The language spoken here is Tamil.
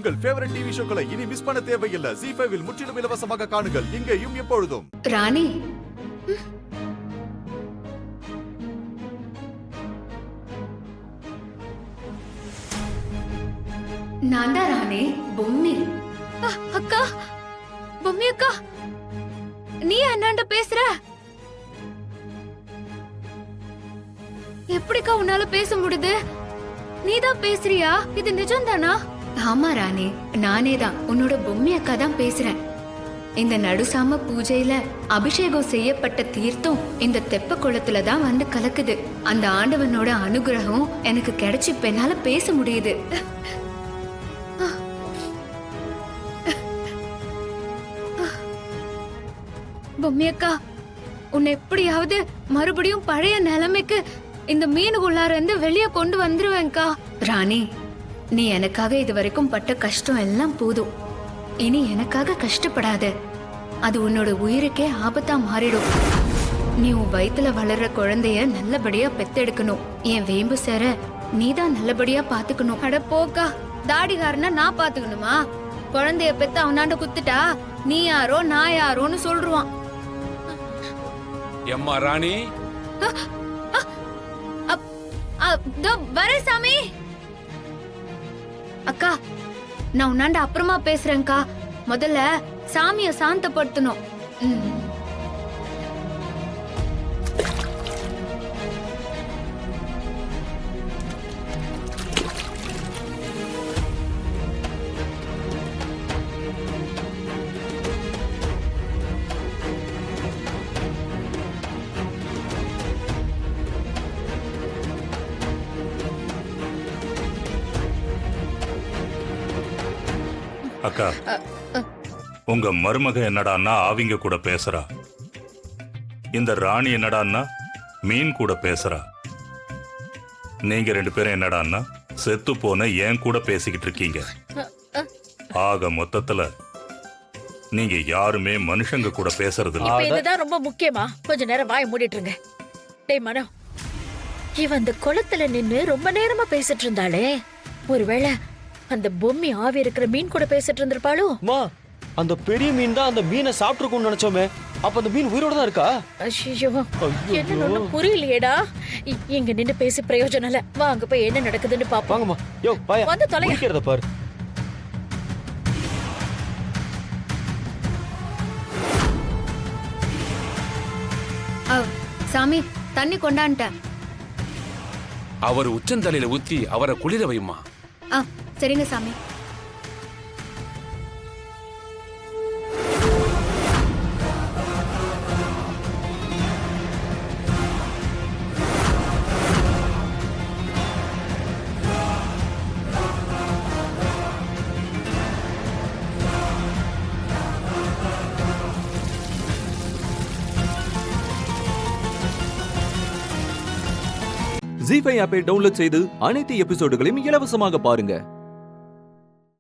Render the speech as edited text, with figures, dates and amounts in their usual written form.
உங்கள் ஃபேவரட் டிவி ஷோக்களை இனி மிஸ் பண்ண தேவையில்லை. ZEE5 இல் முற்றிலும் இலவசமாக காணுங்கள், இங்கேயும் எப்பொழுதும். ராணி, நான் தான் ராணி, பொம்மி. அக்கா, பொம்மி அக்கா, நீ அண்ணாண்ட பேசுற? எப்படிக்கா உன்னால பேச முடியுது? நீதான் பேசுறியா? இது நிஜம்தானா? ஆமா ராணி, நானே தான், உன்னோட பொம்மி அக்கா தான் பேசுறேன். இந்த நடுசாம பூஜையில அபிஷேகம் செய்யப்பட்ட தீர்த்தம் இந்த தெப்ப குளத்துல தான் வந்து கலக்குது. அந்த ஆண்டவனோட அனுகிரகம் எனக்கு கிடைச்சு இப்ப என்னால பேச முடியுது. பொம்மி அக்கா, உன்னை எப்படியாவது மறுபடியும் பழைய நிலைமைக்கு இந்த மீனுக்குள்ளார இருந்து வெளியே கொண்டு வந்துருவேன்க்கா. ராணி, நீ எனக்காக இது வரைக்கும் பட்ட கஷ்டம் எல்லாம் போதும். இனி எனக்காக கஷ்டப்படாத. அது உன்னோட உயிருக்கே ஆபத்தா மாறிடும். நீ உன் வயித்துல வளர்ற குழந்தைய நல்லபடியா பெத்தெடுக்கணும். என் வேம்பு சேர நீதான் நல்லபடியா பாத்துக்கணும். அட போக்கா, தாடிகாரன நான் பாத்துக்கணுமா? குழந்தைய பெத்து அவனாண்ட குத்துட்டா நீ யாரோ நான் யாரோன்னு சொல்றான். எம்மா ராணி, வர சாமி. அக்கா, நான் உன்னாண்ட அப்புறமா பேசுறேன்க்கா. முதல்ல சாமிய சாந்தப்படுத்தணும். அக்கா, உங்க மருமக என்னடான்னா ஆவிங்க கூட பேசுறா. இந்த ராணி என்னடான்னா மீன் கூட பேசுறா. நீங்க ரெண்டு பேரும் என்னடான்னா செத்து போன ஏன் கூட பேசிக்கிட்டு இருக்கீங்க. ஆக மொத்தத்துல நீங்க யாருமே மனுஷங்க கூட பேசுறது இல்ல. இப்ப இதுதான் ரொம்ப முக்கியமா? கொஞ்ச நேரம் வாய் மூடிட்டுருங்க. டேய் மனோ, இவ அந்த குளத்துல நின்னு ரொம்ப நேரமா பேசிட்டு இருந்தாளே, ஒருவேளை அந்த பொம்மி ஆவி இருக்கிற மீன் கூட பேசிட்டு இருந்திருப்பாளோ? அம்மா, அந்த பெரிய மீன் தான் அந்த மீனை சாப்பிட்டுருக்கும்னு நினைச்சோமே. அப்ப அந்த மீன் உயிரோட தான் இருக்கா? ஐயோ, என்ன ஒண்ணும் புரியலையேடா. இங்க நின்னு பேசி பிரயோஜனம் இல்ல. வா, அங்க போய் என்ன நடக்குதுன்னு பாப்போம். வாங்கம்மா. யோ பாயா, வந்து தொலைங்க. குளிக்கிறத பாரு. சாமி, தண்ணி கொண்டான்ட்டேன். அவர் உச்சந்தலையில ஊத்தி அவரை குளிர வைமா. சரிங்க சாமி. ZEE5 ஆப்பை டவுன்லோட் செய்து அனைத்து எபிசோடுகளையும் இலவசமாக பாருங்க.